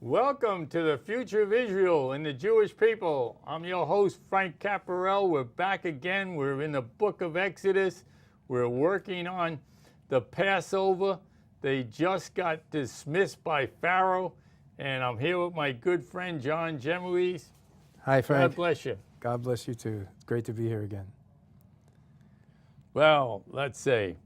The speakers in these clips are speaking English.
Welcome to the future of Israel and the Jewish people. I'm your host, Frank Caporale. We're back again. We're in the book of Exodus. We're working on the Passover. They just got dismissed by Pharaoh. And I'm here with my good friend, John Genoese. Hi, Frank. God bless you. God bless you too. It's great to be here again. Well, let's see.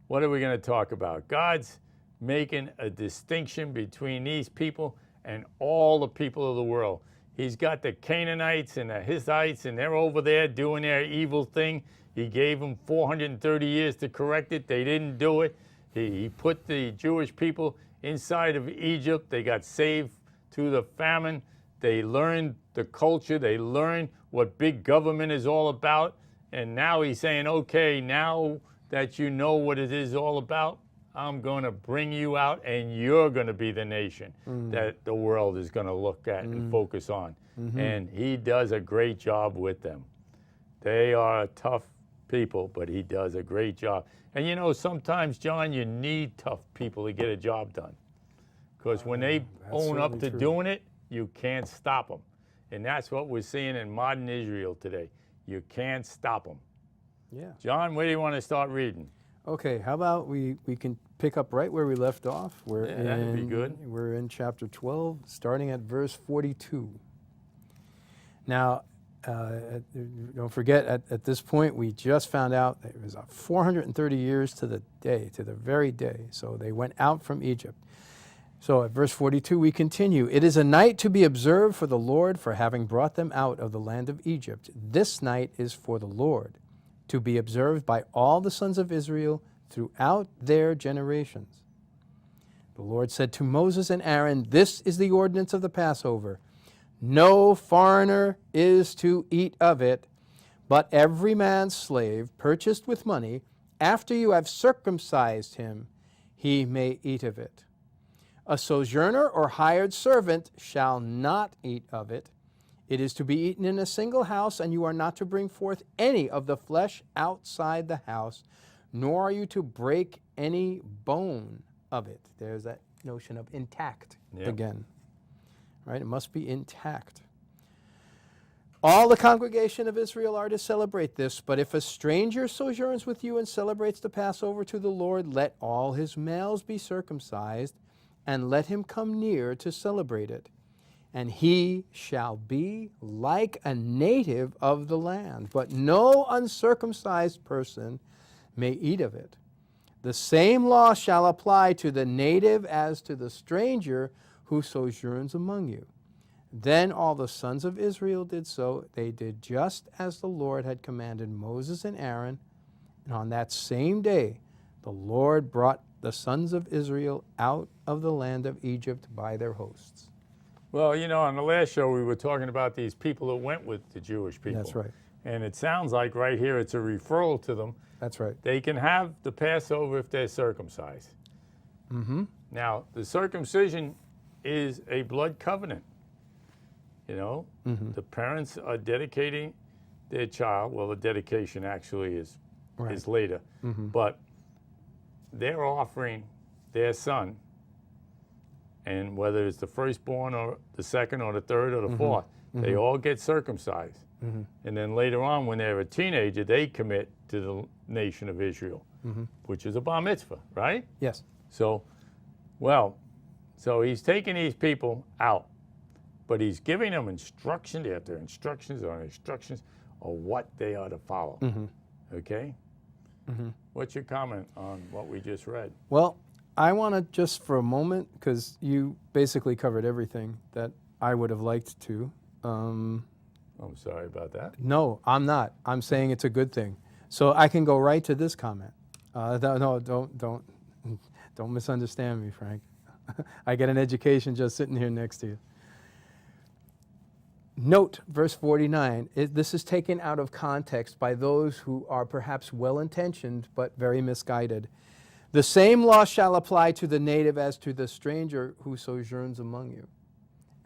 What are we going to talk about? God's making a distinction between these people and all the people of the world. He's got the Canaanites and the Hittites, and they're over there doing their evil thing. He gave them 430 years to correct it. They didn't do it. He put the Jewish people inside of Egypt. They got saved through the famine. They learned the culture. They learned what big government is all about. And now he's saying, okay, now that you know what it is all about, I'm going to bring you out, and you're going to be the nation that the world is going to look at and focus on. And he does a great job with them. They are tough people, but he does a great job. And you know, sometimes, John, you need tough people to get a job done. Because when they own up to doing it, you can't stop them. And that's what we're seeing in modern Israel today. You can't stop them. Yeah. John, where do you want to start reading? Okay, how about we can pick up right where we left off. That'd be good. We're in chapter 12, starting at verse 42. Now, don't forget, at this point, we just found out that it was 430 years to the day, to the very day. So they went out from Egypt. So at verse 42, we continue. It is a night to be observed for the Lord, for having brought them out of the land of Egypt. This night is for the Lord, to be observed by all the sons of Israel throughout their generations. The Lord said to Moses and Aaron, this is the ordinance of the Passover. No foreigner is to eat of it, but every man's slave purchased with money, after you have circumcised him, he may eat of it. A sojourner or hired servant shall not eat of it. It is to be eaten in a single house, and you are not to bring forth any of the flesh outside the house, nor are you to break any bone of it. There's that notion of intact again. Right? It must be intact. All the congregation of Israel are to celebrate this, but if a stranger sojourns with you and celebrates the Passover to the Lord, let all his males be circumcised, and let him come near to celebrate it. And he shall be like a native of the land, but no uncircumcised person may eat of it. The same law shall apply to the native as to the stranger who sojourns among you. Then all the sons of Israel did so. They did just as the Lord had commanded Moses and Aaron. And on that same day, the Lord brought the sons of Israel out of the land of Egypt by their hosts. Well, you know, on the last show, we were talking about these people that went with the Jewish people. That's right. And it sounds like right here it's a referral to them. That's right. They can have the Passover if they're circumcised. Now, the circumcision is a blood covenant. You know, the parents are dedicating their child. Well, the dedication actually is later. But they're offering their son, and whether it's the firstborn or the second or the third or the fourth, they all get circumcised. And then later on, when they're a teenager, they commit to the nation of Israel, which is a bar mitzvah, right? Yes. So he's taking these people out, but he's giving them instruction after instructions on instructions of what they are to follow. Okay? What's your comment on what we just read? Well, I want to just for a moment, because you basically covered everything that I would have liked to. I'm sorry about that. No, I'm not. I'm saying it's a good thing. So I can go right to this comment. No, don't misunderstand me, Frank. I get an education just sitting here next to you. Note verse 49. This is taken out of context by those who are perhaps well-intentioned but very misguided. The same law shall apply to the native as to the stranger who sojourns among you.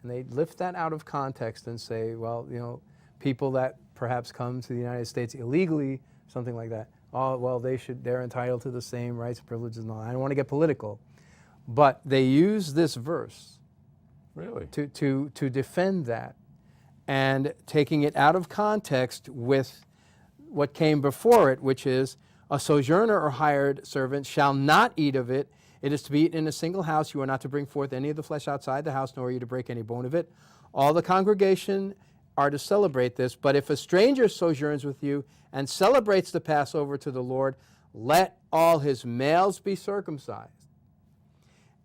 And they lift that out of context and say, well, you know, people that perhaps come to the United States illegally, something like that, oh, well, they're entitled to the same rights, privileges, and all. I don't want to get political. But they use this verse Really? to defend that, and taking it out of context with what came before it, which is a sojourner or hired servant shall not eat of it. It is to be eaten in a single house. You are not to bring forth any of the flesh outside the house, nor are you to break any bone of it. All the congregation are to celebrate this. But if a stranger sojourns with you and celebrates the Passover to the Lord, let all his males be circumcised.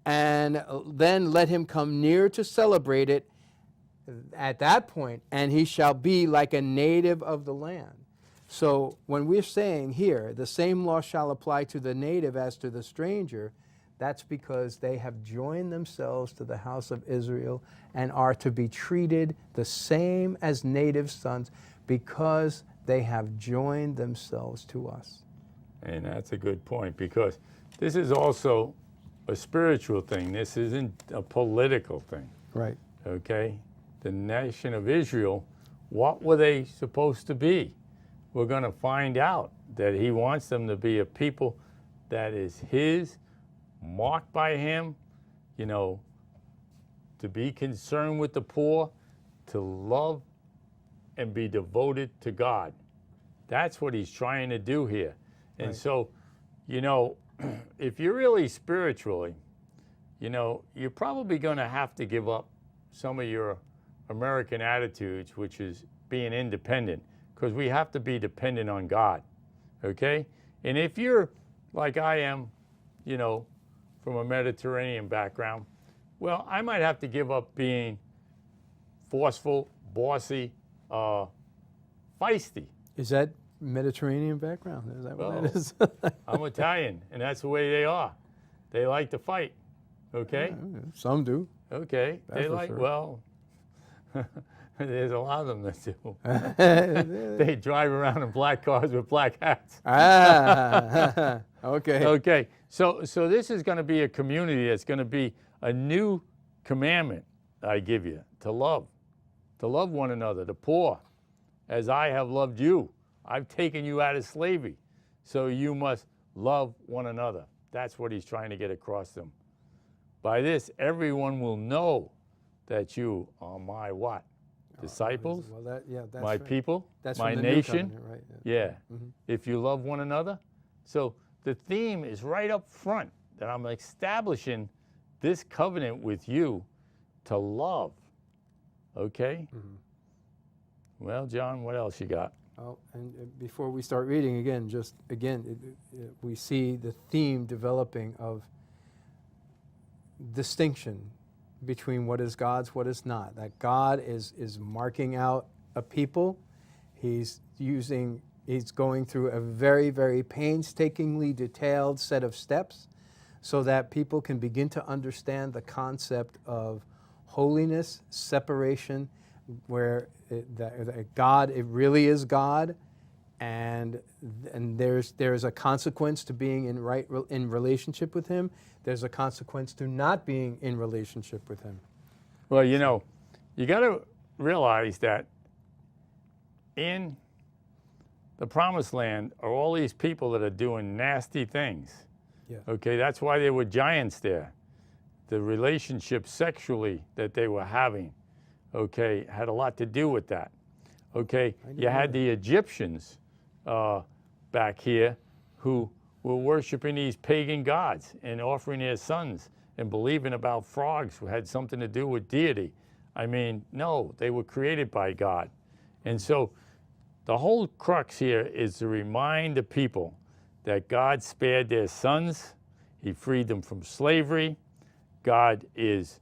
And then let him come near to celebrate it at that point, and he shall be like a native of the land. So when we're saying here, the same law shall apply to the native as to the stranger, that's because they have joined themselves to the house of Israel and are to be treated the same as native sons because they have joined themselves to us. And that's a good point, because this is also a spiritual thing. This isn't a political thing. Right. Okay? The nation of Israel, what were they supposed to be? We're going to find out that he wants them to be a people that is his, marked by him, you know, to be concerned with the poor, to love and be devoted to God. That's what he's trying to do here. And Right. so, you know, if you're really spiritually, you know, you're probably going to have to give up some of your American attitudes, which is being independent, because we have to be dependent on God, okay? And if you're like I am, you know, from a Mediterranean background, well, I might have to give up being forceful, bossy, feisty. Is that Mediterranean background? Is that what that is? I'm Italian, and that's the way they are. They like to fight, okay? Some do. Okay, That's they for like, sure. well, there's a lot of them that do. They drive around in black cars with black hats. Okay. Okay, so this is going to be a community that's going to be a new commandment I give you, to love one another, the poor, as I have loved you. I've taken you out of slavery, so you must love one another. That's what he's trying to get across to them. By this, everyone will know that you are my what? Disciples, Well, that's my right. people, That's my from the new nation. covenant, right? Yeah, Mhm. if you love one another. So the theme is right up front that I'm establishing this covenant with you to love. Okay? Mhm. Well, John, what else you got? Oh, and before we start reading again, we see the theme developing of distinction between what is God's, what is not. That God is marking out a people. He's going through a very, very painstakingly detailed set of steps so that people can begin to understand the concept of holiness, separation, where God, it really is God, and there's a consequence to being in relationship with Him. There's a consequence to not being in relationship with Him. Well, you know, you got to realize that in the promised land are all these people that are doing nasty things. Yeah. Okay, that's why there were giants there. The relationship sexually that they were having, okay, had a lot to do with that. Okay, you had the Egyptians back here who were worshiping these pagan gods and offering their sons and believing about frogs who had something to do with deity. I mean, no, they were created by God. And so the whole crux here is to remind the people that God spared their sons. He freed them from slavery. God is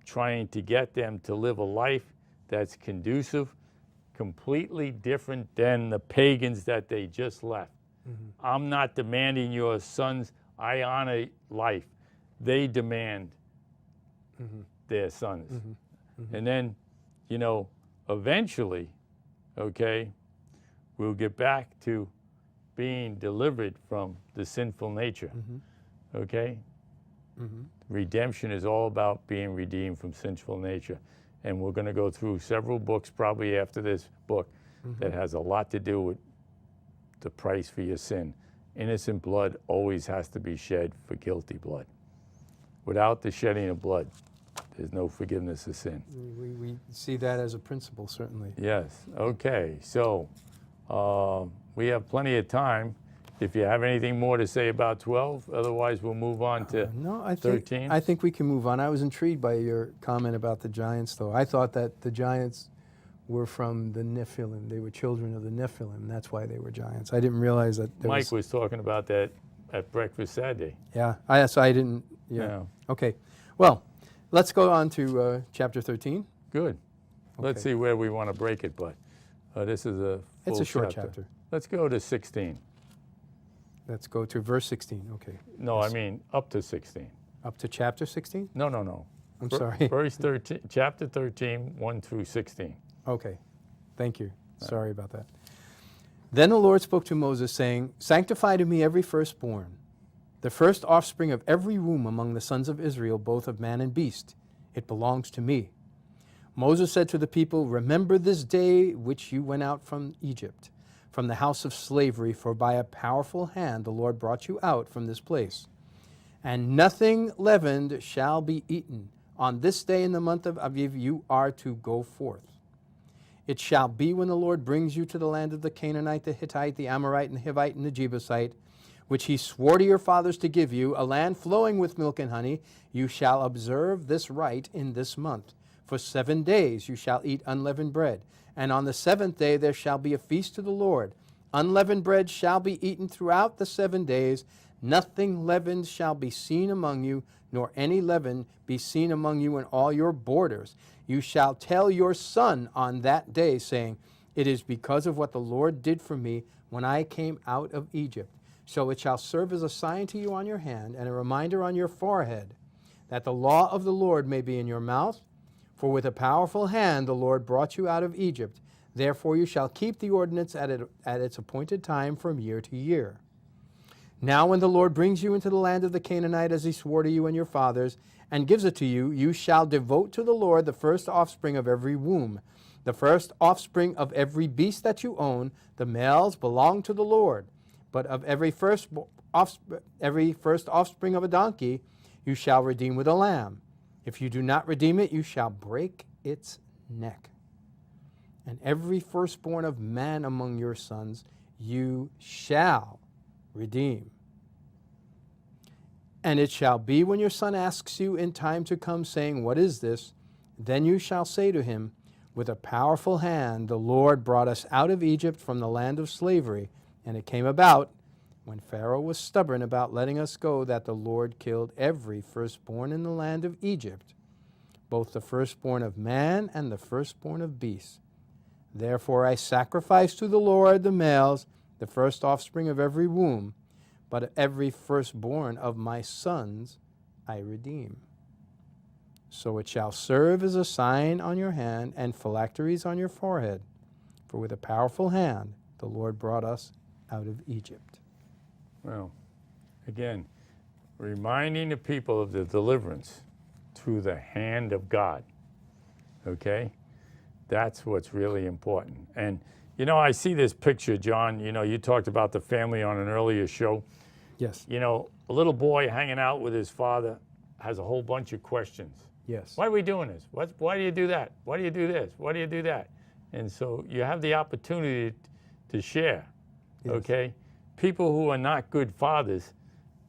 trying to get them to live a life that's conducive, completely different than the pagans that they just left. Mm-hmm. I'm not demanding your sons. I honor life. They demand their sons. Mm-hmm. Mm-hmm. And then, you know, eventually, okay, we'll get back to being delivered from the sinful nature, okay? Redemption is all about being redeemed from sinful nature. And we're going to go through several books probably after this book that has a lot to do with the price for your sin. Innocent blood always has to be shed for guilty blood. Without the shedding of blood, there's no forgiveness of sin. We see that as a principle, certainly. Yes. Okay. So we have plenty of time. If you have anything more to say about 12, otherwise we'll move on to No, I 13. think we can move on. I was intrigued by your comment about the giants, though. I thought that the giants were from the Nephilim. They were children of the Nephilim. That's why they were giants. I didn't realize that there Mike was talking about that at breakfast Saturday. Yeah, I didn't. Yeah. Okay. Well, let's go on to chapter 13. Good. Let's Okay. see where we want to break it, but this is a full It's a short chapter. Let's go to 16. Let's go to verse 16. Okay. No, I mean up to 16. Up to chapter 16? No, no, no. I'm sorry. Verse 13, chapter 13, 1 through 16. Okay. Thank you. Sorry about that. Then the Lord spoke to Moses, saying, Sanctify to me every firstborn, the first offspring of every womb among the sons of Israel, both of man and beast. It belongs to me. Moses said to the people, Remember this day which you went out from Egypt, from the house of slavery, for by a powerful hand the Lord brought you out from this place. And nothing leavened shall be eaten. On this day in the month of Aviv you are to go forth. It shall be when the Lord brings you to the land of the Canaanite, the Hittite, the Amorite, and the Hivite, and the Jebusite, which he swore to your fathers to give you, a land flowing with milk and honey, you shall observe this rite in this month. For 7 days you shall eat unleavened bread, and on the 7th day there shall be a feast to the Lord. Unleavened bread shall be eaten throughout the 7 days. Nothing leavened shall be seen among you, nor any leaven be seen among you in all your borders. You shall tell your son on that day, saying, It is because of what the Lord did for me when I came out of Egypt. So it shall serve as a sign to you on your hand and a reminder on your forehead, that the law of the Lord may be in your mouth. For with a powerful hand the Lord brought you out of Egypt. Therefore you shall keep the ordinance at its appointed time from year to year. Now when the Lord brings you into the land of the Canaanite, as he swore to you and your fathers, and gives it to you, you shall devote to the Lord the first offspring of every womb, the first offspring of every beast that you own. The males belong to the Lord. But of every first offspring of a donkey you shall redeem with a lamb. If you do not redeem it, you shall break its neck. And every firstborn of man among your sons you shall redeem. And it shall be when your son asks you in time to come, saying, What is this? Then you shall say to him, With a powerful hand the Lord brought us out of Egypt from the land of slavery. And it came about, when Pharaoh was stubborn about letting us go, that the Lord killed every firstborn in the land of Egypt, both the firstborn of man and the firstborn of beasts. Therefore I sacrifice to the Lord the males, the first offspring of every womb, but every firstborn of my sons I redeem. So it shall serve as a sign on your hand and phylacteries on your forehead. For with a powerful hand the Lord brought us out of Egypt. Well, again, reminding the people of the deliverance through the hand of God. Okay? That's what's really important. And, you know, I see this picture, John. You know, you talked about the family on an earlier show. Yes. You know, a little boy hanging out with his father has a whole bunch of questions. Yes. Why are we doing this? Why do you do that? Why do you do this? Why do you do that? And so you have the opportunity to share, Yes. okay? People who are not good fathers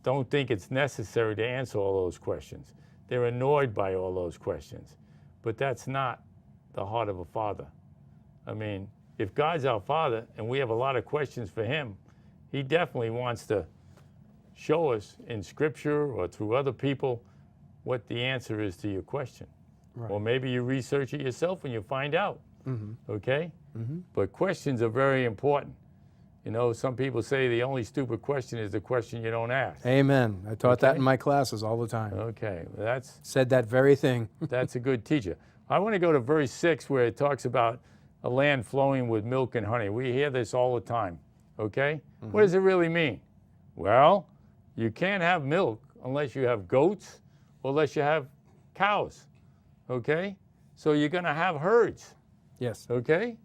don't think it's necessary to answer all those questions. They're annoyed by all those questions. But that's not the heart of a father. I mean, if God's our father and we have a lot of questions for him, he definitely wants to show us in Scripture or through other people what the answer is to your question. Right. Or maybe you research it yourself and you find out, okay? But questions are very important. You know, some people say the only stupid question is the question you don't ask. Amen. I taught that Okay. in my classes all the time. Okay, well, Said that very thing. that's a good teacher. I want to go to verse 6 where it talks about a land flowing with milk and honey. We hear this all the time, okay? What does it really mean? Well, you can't have milk unless you have goats or unless you have cows, okay? So you're going to have herds, Yes. okay?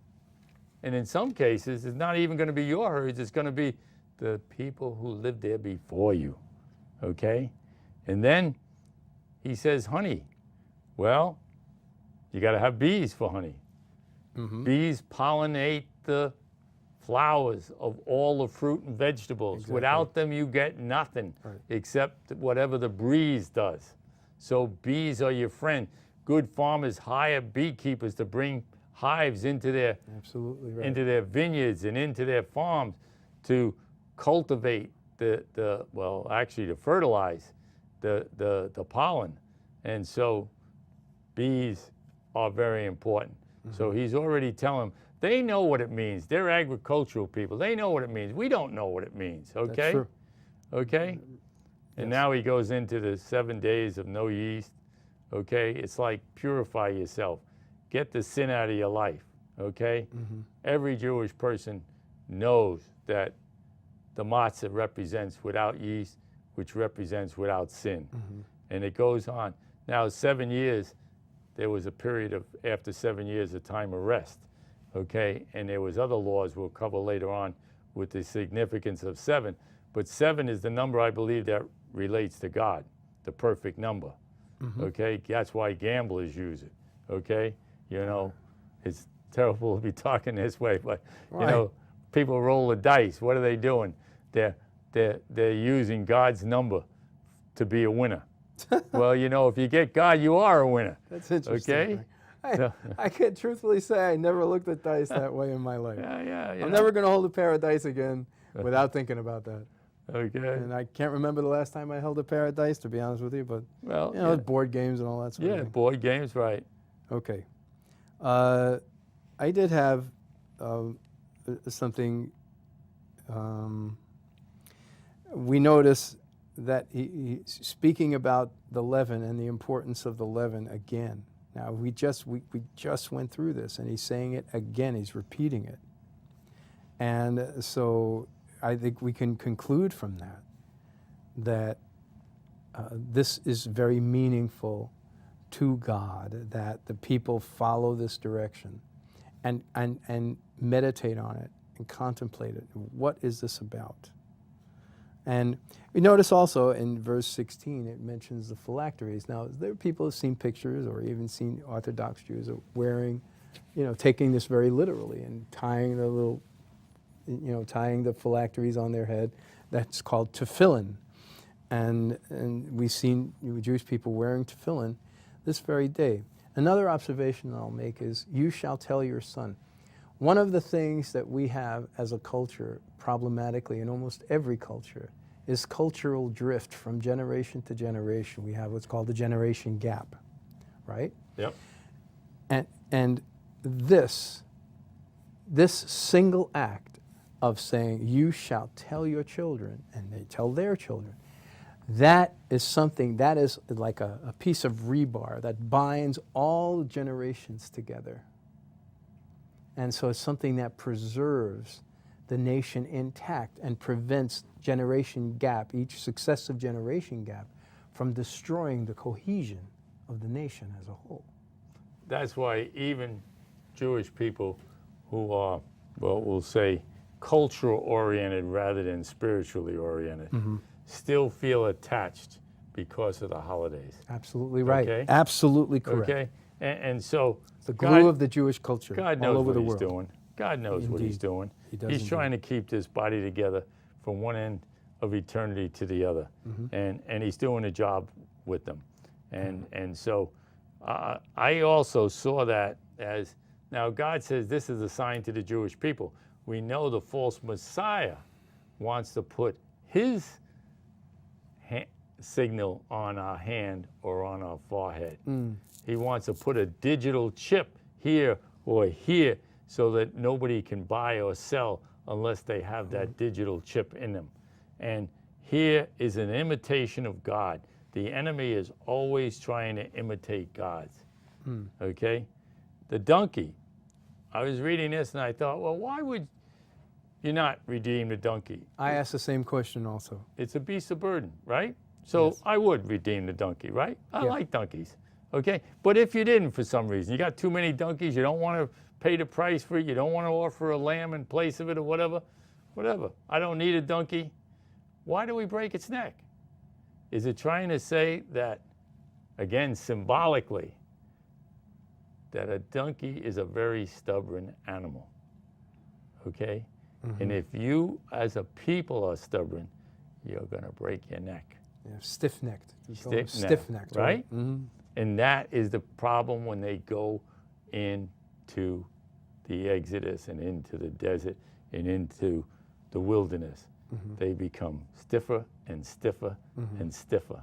And in some cases, it's not even going to be your herds. It's going to be the people who lived there before you, okay? And then he says honey. Well, you got to have bees for honey. Mm-hmm. Bees pollinate the flowers of all the fruit and vegetables. Exactly. Without them, you get nothing Right. except whatever the breeze does. So bees are your friend. Good farmers hire beekeepers to bring hives into their Absolutely right. into their vineyards and into their farms to cultivate to fertilize the pollen. And so bees are very important. Mm-hmm. So he's already telling them, they know what it means. They're agricultural people. They know what it means. We don't know what it means, okay? That's true. Okay? And Yes. now he goes into the 7 days of no yeast, okay? It's like purify yourself. Get the sin out of your life, okay? Mm-hmm. Every Jewish person knows that the matzah represents without yeast, which represents without sin. Mm-hmm. And it goes on. Now, 7 years, there was a period of, after 7 years, a time of rest, okay? And there was other laws we'll cover later on with the significance of 7. But 7 is the number, I believe, that relates to God, the perfect number, Mm-hmm. okay? That's why gamblers use it, okay? You know, it's terrible to be talking this way, but, you Right. know, people roll the dice. What are they doing? They're using God's number to be a winner. Well, you know, if you get God, you are a winner. That's interesting. Okay? I can truthfully say I never looked at dice that way in my life. Yeah. I'm never going to hold a pair of dice again without thinking about that. Okay. And I can't remember the last time I held a pair of dice, to be honest with you, but Well, you know, board games and all that sort of yeah, thing. board games, right. Okay. I did have something. We notice that he's speaking about the leaven and the importance of the leaven again. Now we just went through this, and he's saying it again. He's repeating it, and so I think we can conclude from that this is very meaningful to God, that the people follow this direction and meditate on it and contemplate it. What is this about? And we notice also in verse 16, it mentions the phylacteries. Now, there are people who've seen pictures or even seen Orthodox Jews wearing, taking this very literally and tying the little, tying the phylacteries on their head. That's called tefillin. And we've seen Jewish people wearing tefillin this very day. Another observation I'll make is, you shall tell your son. One of the things that we have as a culture, problematically in almost every culture, is cultural drift from generation to generation. We have what's called the generation gap, right? Yep. And this single act of saying, you shall tell your children, and they tell their children, that is something, that is like a piece of rebar that binds all generations together. And so it's something that preserves the nation intact and prevents generation gap, each successive generation gap, from destroying the cohesion of the nation as a whole. That's why even Jewish people who are, well, we'll say cultural oriented rather than spiritually oriented, still feel attached because of the holidays. Absolutely right. Okay. Absolutely correct. Okay? And so The glue of the Jewish culture God knows all over what the he's world. doing. God knows what he's Indeed. doing. He does He's indeed. trying to keep this body together from one end of eternity to the other. And he's doing a job with them. And so I also saw that as, now God says this is a sign to the Jewish people. We know the false Messiah wants to put his signal on our hand or on our forehead. He wants to put a digital chip here or here so that nobody can buy or sell unless they have that digital chip in them. And here is an imitation of God. The enemy is always trying to imitate God's. Okay? The donkey. I was reading this and I thought, well, why would you not redeem the donkey? I asked the same question also. It's a beast of burden, right? So Yes. I would redeem the donkey, right? I Yeah. like donkeys, okay? But if you didn't for some reason, you got too many donkeys, you don't want to pay the price for it, you don't want to offer a lamb in place of it or whatever, I don't need a donkey. Why do we break its neck? Is it trying to say that, again, symbolically, that a donkey is a very stubborn animal, okay? And if you, as a people, are stubborn, you're going to break your neck. Yeah, stiff-necked. Stiff-necked, right? And that is the problem when they go into the Exodus and into the desert and into the wilderness. They become stiffer and stiffer and stiffer.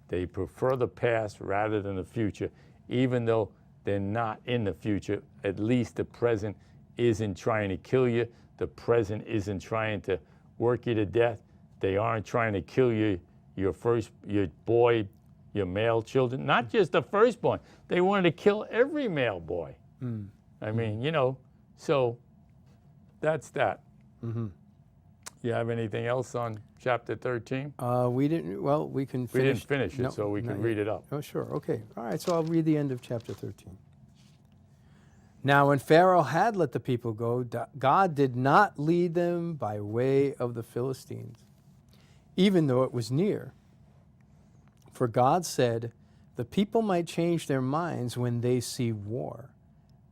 They prefer the past rather than the future, even though they're not in the future. At least the present isn't trying to kill you. The present isn't trying to work you to death. They aren't trying to kill you, your boy, your male children. Not just the firstborn. They wanted to kill every male boy. I mean, you know, so that's that. You have anything else on chapter 13? We didn't, well, we can finish. We didn't finish it, No, so we can not read yet. it up. Oh, sure, okay. All right, so I'll read the end of chapter 13. Now, when Pharaoh had let the people go, God did not lead them by way of the Philistines, even though it was near. For God said, the people might change their minds when they see war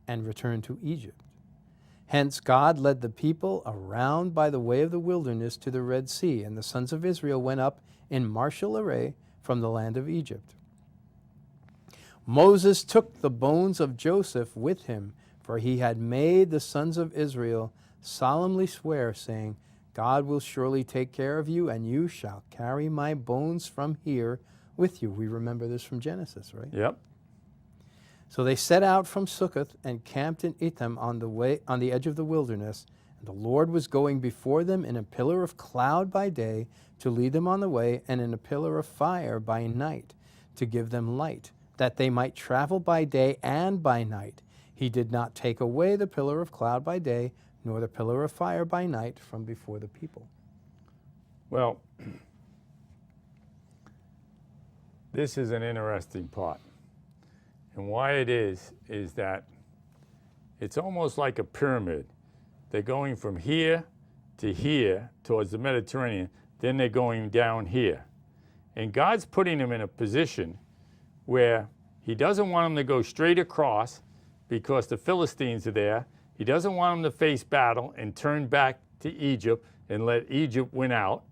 and return to Egypt. Hence, God led the people around by the way of the wilderness to the Red Sea, and the sons of Israel went up in martial array from the land of Egypt. Moses took the bones of Joseph with him, for he had made the sons of Israel solemnly swear, saying, God will surely take care of you, and you shall carry my bones from here with you. We remember this from Genesis, right? Yep. So they set out from Succoth and camped in Etham on the edge of the wilderness. And the Lord was going before them in a pillar of cloud by day to lead them on the way, and in a pillar of fire by night to give them light, that they might travel by day and by night. He did not take away the pillar of cloud by day, nor the pillar of fire by night from before the people. Well, this is an interesting part. And why it is that it's almost like a pyramid. They're going from here to here towards the Mediterranean, then they're going down here. And God's putting them in a position where he doesn't want them to go straight across because the Philistines are there. He doesn't want them to face battle and turn back to Egypt and let Egypt win out,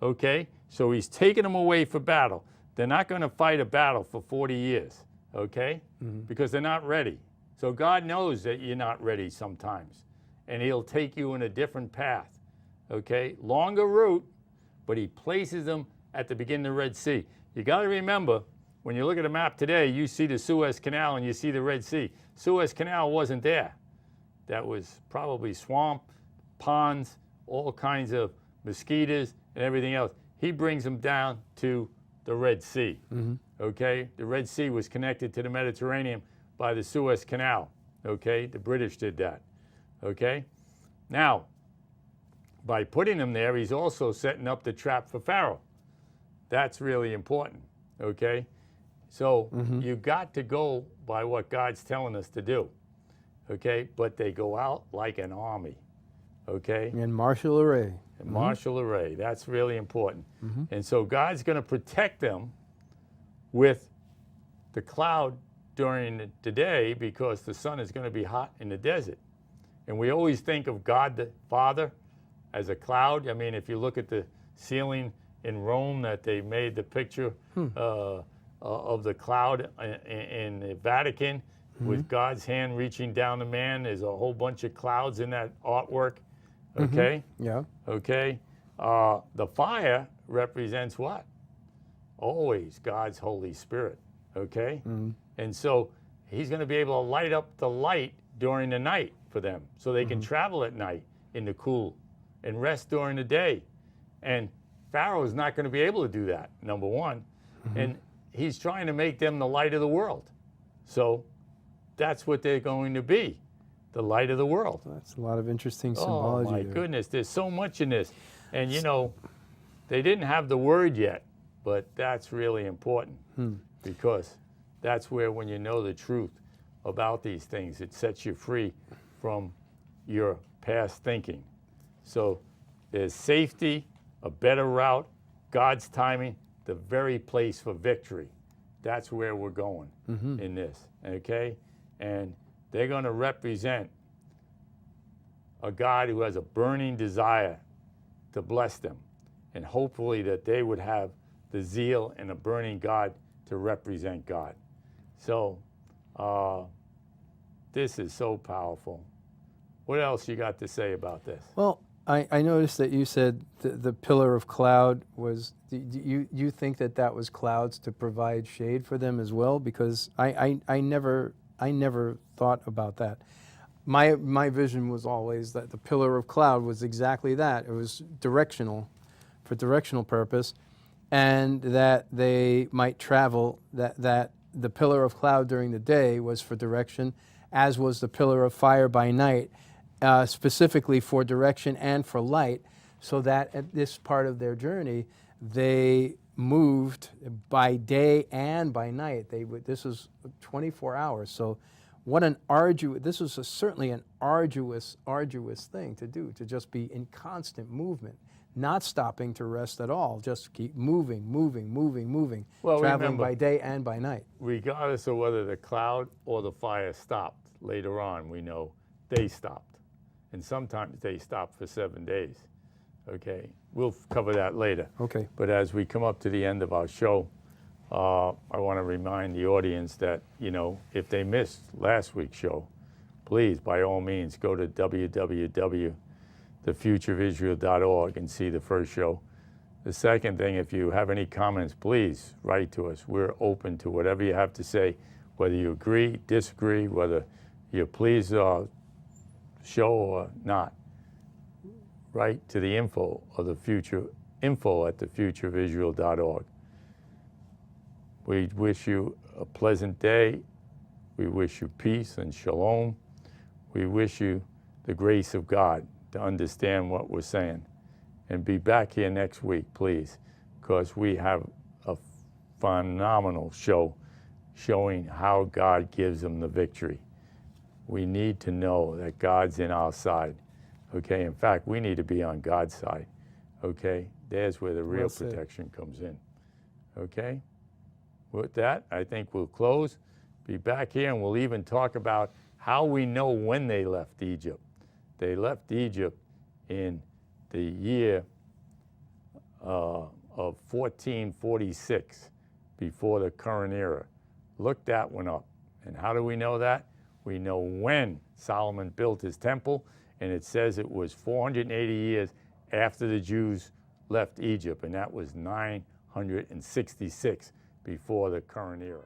okay? So he's taking them away for battle. They're not going to fight a battle for 40 years. Okay? Because they're not ready. So God knows that you're not ready sometimes. And he'll take you in a different path. Okay? Longer route, but he places them at the beginning of the Red Sea. You got to remember, when you look at a map today, you see the Suez Canal and you see the Red Sea. Suez Canal wasn't there. That was probably swamp, ponds, all kinds of mosquitoes and everything else. He brings them down to the Red Sea. Okay, the Red Sea was connected to the Mediterranean by the Suez Canal. Okay, the British did that. Okay, now by putting them there, he's also setting up the trap for Pharaoh. That's really important. Okay, so you've got to go by what God's telling us to do. Okay, but they go out like an army. Okay, In martial array. martial array. That's really important. And so God's going to protect them with the cloud during the day because the sun is going to be hot in the desert. And we always think of God the Father as a cloud. I mean, if you look at the ceiling in Rome that they made the picture of the cloud in the Vatican with God's hand reaching down to man, there's a whole bunch of clouds in that artwork. Okay? Yeah. Okay? The fire represents what? Always God's Holy Spirit. Okay? And so he's going to be able to light up the light during the night for them so they can travel at night in the cool and rest during the day. And Pharaoh is not going to be able to do that, number one. And he's trying to make them the light of the world. So that's what they're going to be, the light of the world. That's a lot of interesting symbology. Oh, my there. goodness. There's so much in this. And, you know, they didn't have the word yet, but that's really important because that's where, when you know the truth about these things, it sets you free from your past thinking. So there's safety, a better route, God's timing, the very place for victory. That's where we're going in this, okay? And They're going to represent a God who has a burning desire to bless them. And hopefully that they would have the zeal and a burning God to represent God. So this is so powerful. What else you got to say about this? Well, I noticed that you said the pillar of cloud was, you think that that was clouds to provide shade for them as well? Because I never thought about that. My vision was always that the pillar of cloud was exactly that. It was directional, for directional purpose, and that they might travel, that the pillar of cloud during the day was for direction, as was the pillar of fire by night, specifically for direction and for light, so that at this part of their journey, they moved by day and by night. This was 24 hours. So what an arduous, this was certainly an arduous thing to do, to just be in constant movement, not stopping to rest at all, just keep moving, Well, traveling remember, by day and by night. regardless of whether the cloud or the fire stopped, later on we know they stopped. And sometimes they stop for 7 days. Okay, we'll cover that later. Okay. But as we come up to the end of our show, I want to remind the audience that, you know, if they missed last week's show, please, by all means, go to www.thefutureofisrael.org and see the first show. The second thing, if you have any comments, please write to us. We're open to whatever you have to say, whether you agree, disagree, whether you're pleased show or not. Write to the info at thefutureofisrael.org. We wish you a pleasant day. We wish you peace and shalom. We wish you the grace of God to understand what we're saying. And be back here next week, please, because we have a phenomenal show showing how God gives them the victory. We need to know that God's in our side, okay? In fact, we need to be on God's side, okay? There's where the real protection comes in, okay? With that, I think we'll close, be back here, and we'll even talk about how we know when they left Egypt. They left Egypt in the year of 1446, before the current era. Look that one up. And how do we know that? We know when Solomon built his temple, and it says it was 480 years after the Jews left Egypt, and that was 966 before the current era.